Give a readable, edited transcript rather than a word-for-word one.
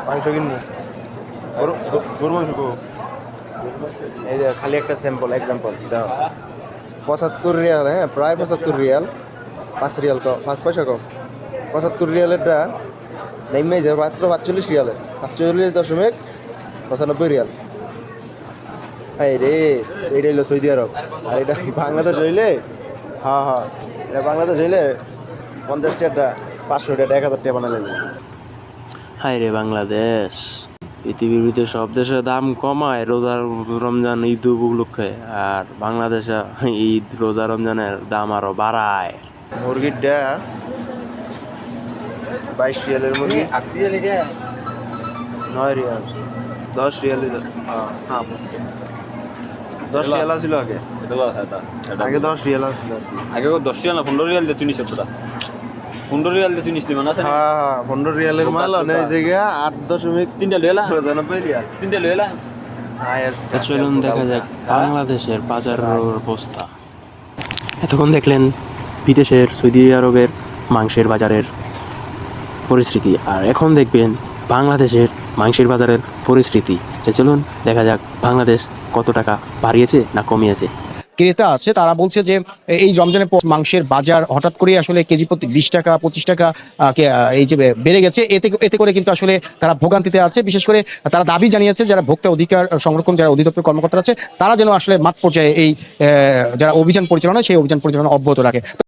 মাংস কিনি গরু মাংস গো। এই যে খালি একটা স্যাম্পল এক্সাম্পল দাও 75 রিয়াল, হ্যাঁ প্রায় 75 রিয়াল, 5 রিয়াল কম, 5 পয়সা কম। 75 রিয়ালেরটা নেমে যাবে মাত্র 45 রিয়ালে, 47.95 রিয়াল। এই রে, এইটা হইলো সৌদি আরব, আর এটা বাংলাদেশ হইলে, হ্যাঁ হ্যাঁ, এটা বাংলাদেশ হইলে 50 টাকা 500 টাকা 1000 টাকা বানালে। হায় রে বাংলাদেশ, পৃথিবীর ভিতরে সব দেশে দাম কমায় রোজার রমজান ঈদ উপলক্ষে, আর বাংলাদেশে ঈদ রোজা রমজানের দাম আরো বাড়ায়। মুরগিটা 22 রিয়ালের মুরগি 9 রিয়াল, 10 রিয়াল, হ্যাঁ 10 রিয়াল ছিল আগে, আগে 10 রিয়াল ছিল আগে 10 রিয়াল না 15 রিয়াল দিয়ে তুই 15 রিয়াল দিয়ে তুই নিছিলি মানে আছে না? হ্যাঁ হ্যাঁ 15 রিয়ালের মাল অনেক জায়গা 8.3 রিয়াল 3টা লইলা। তো চলুন দেখা যাক বাংলাদেশের বাজারের অবস্থা। এতক্ষণ দেখলেন বিদেশের সৌদি আরবের মাংসের বাজারের পরিস্থিতি, আর এখন দেখবেন বাংলাদেশের মাংসের বাজারের পরিস্থিতি। তো চলুন দেখা যাক বাংলাদেশ কত টাকা বাড়িয়েছে না কমিয়েছে। ক্রেতা আছে তারা বলছে যে এই রমজানের পর মাংসের বাজার হঠাৎ করে আসলে কেজি প্রতি 20 টাকা 25 টাকা এই যে বেড়ে গেছে, এতে করে কিন্তু আসলে তারা ভোগান্তিতে আছে। বিশেষ করে তারা দাবি জানিয়েছে যারা ভোক্তা অধিকার সংরক্ষণ যারা অধিদপ্তর কর্মকর্তা আছে তারা যেন আসলে মাঠ পর্যায়ে এই যারা অভিযান পরিচালনা সেই অভিযান পরিচালনা অব্যাহত রাখে।